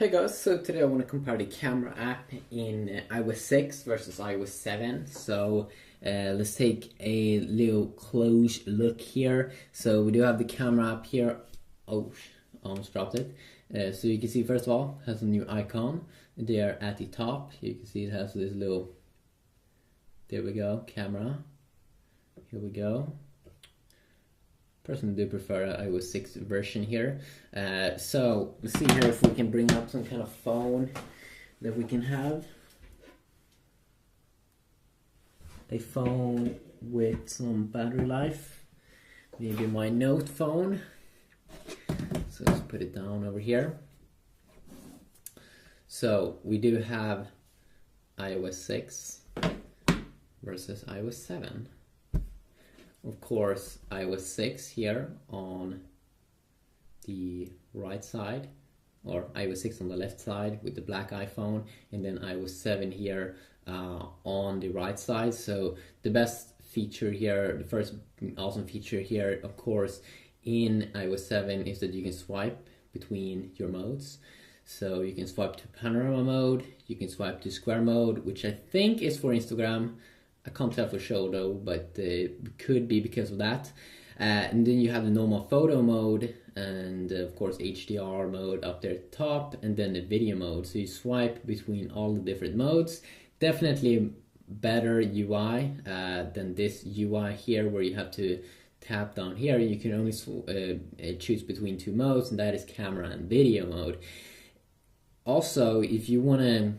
Hey guys, so today I want to compare the camera app in iOS 6 versus iOS 7. So let's take a little close look here. So we do have the camera app here. Oh, almost dropped it. So you can see, first of all, it has a new icon there at the top. You can see it has this little, there we go, camera. Here we go. Personally do prefer iOS 6 version here. So let's see here if we can bring up some kind of phone that we can have. A phone with some battery life. Maybe my Note phone. So let's put it down over here. So we do have iOS 6 versus iOS 7. Of course, iOS 6 here on the right side, or iOS 6 on the left side with the black iPhone, and then iOS 7 here on the right side. So the best feature here, the first awesome feature here, of course, in iOS 7 is that you can swipe between your modes. So you can swipe to panorama mode, you can swipe to square mode, which I think is for Instagram. I can't tell for sure though, but it could be because of that. And then you have the normal photo mode and of course HDR mode up there at the top, and then the video mode. So you swipe between all the different modes. Definitely better UI than this UI here where you have to tap down here. You can only choose between two modes, and that is camera and video mode. Also, if you want to,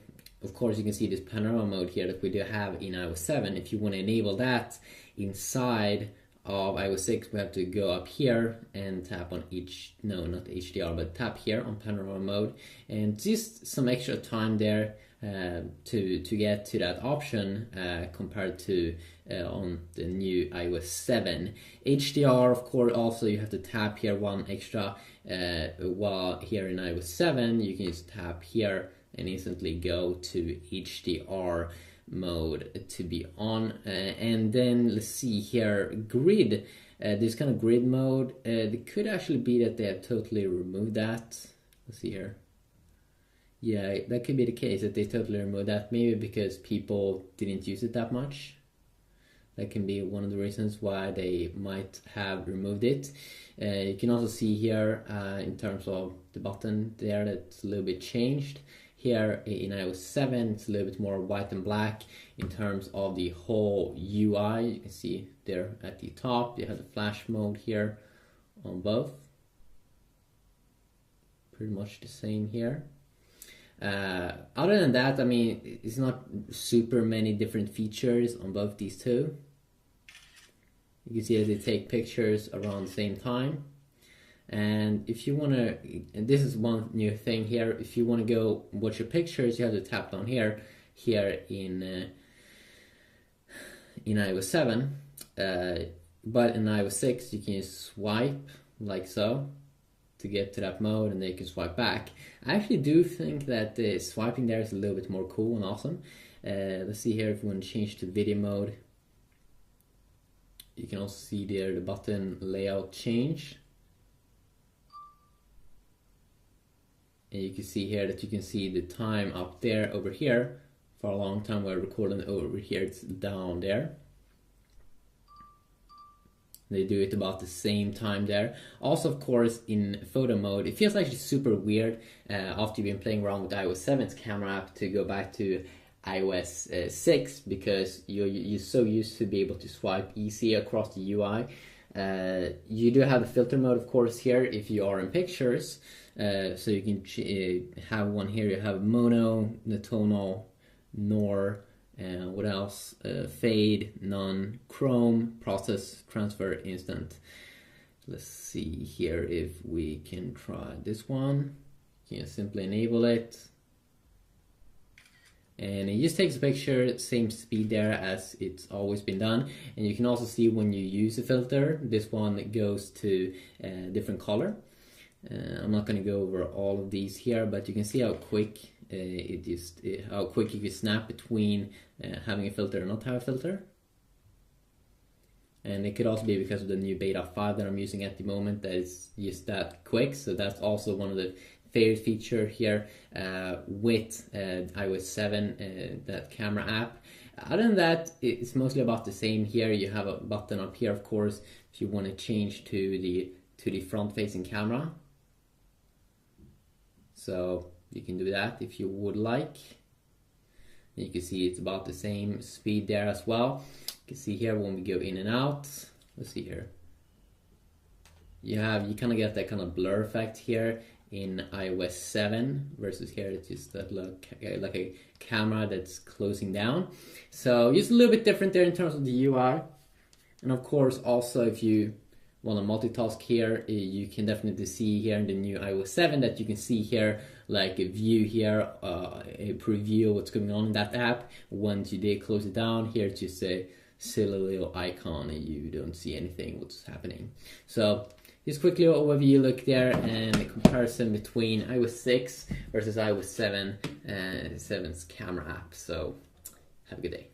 of course, you can see this panorama mode here that we do have in iOS 7. If you want to enable that inside of iOS 6, we have to go up here and tap on not HDR, but tap here on panorama mode, and just some extra time there to get to that option compared to on the new iOS 7. HDR, of course, also you have to tap here one extra, while here in iOS 7 you can just tap here and instantly go to HDR mode to be on. And then let's see here, grid. This kind of grid mode, it could actually be that they have totally removed that. Let's see here. Yeah, that could be the case, that they totally removed that, maybe because people didn't use it that much. That can be one of the reasons why they might have removed it. You can also see here in terms of the button there, that's a little bit changed. Here in iOS 7, it's a little bit more white and black in terms of the whole UI. You can see there at the top, you have the flash mode here on both. Pretty much the same here. Other than that, I mean, it's not super many different features on both these two. You can see that they take pictures around the same time. And if you want to, and this is one new thing here, if you want to go watch your pictures, you have to tap down here in iOS 7. But in iOS 6, you can swipe like so to get to that mode, and then you can swipe back. I actually do think that the swiping there is a little bit more cool and awesome. Let's see here if we want to change to video mode. You can also see there the button layout change. And you can see here that you can see the time up there over here. For a long time we're recording over here, it's down there. They do it about the same time there. Also, of course, in photo mode, it feels actually super weird after you've been playing around with iOS 7's camera app to go back to iOS 6, because you're so used to be able to swipe easy across the UI. You do have a filter mode, of course, here if you are in pictures. So you can have one here. You have mono, the tonal, nor, what else? Fade, none, chrome, process, transfer, instant. Let's see here if we can try this one. You can simply enable it. And it just takes a picture, same speed there as it's always been done. And you can also see when you use a filter, this one goes to a different color. I'm not going to go over all of these here, but you can see how quick how quick you can snap between having a filter and not have a filter. And it could also be because of the new beta 5 that I'm using at the moment that is just that quick. So that's also one of the favorite feature here with iOS 7, that camera app. Other than that, it's mostly about the same here. You have a button up here, of course, if you want to change to the front-facing camera. So you can do that if you would like. You can see it's about the same speed there as well. You can see here when we go in and out. Let's see here. You kind of get that kind of blur effect here in iOS 7 versus here it's just that look like a camera that's closing down. So just a little bit different there in terms of the UI. And of course also if you want to multitask here, you can definitely see here in the new iOS 7 that you can see here like a view here, a preview of what's going on in that app. Once you did close it down, here it's just a silly little icon and you don't see anything what's happening. So just quickly overview look there and a comparison between iOS 6 versus iOS 7 and 7's camera app. So have a good day.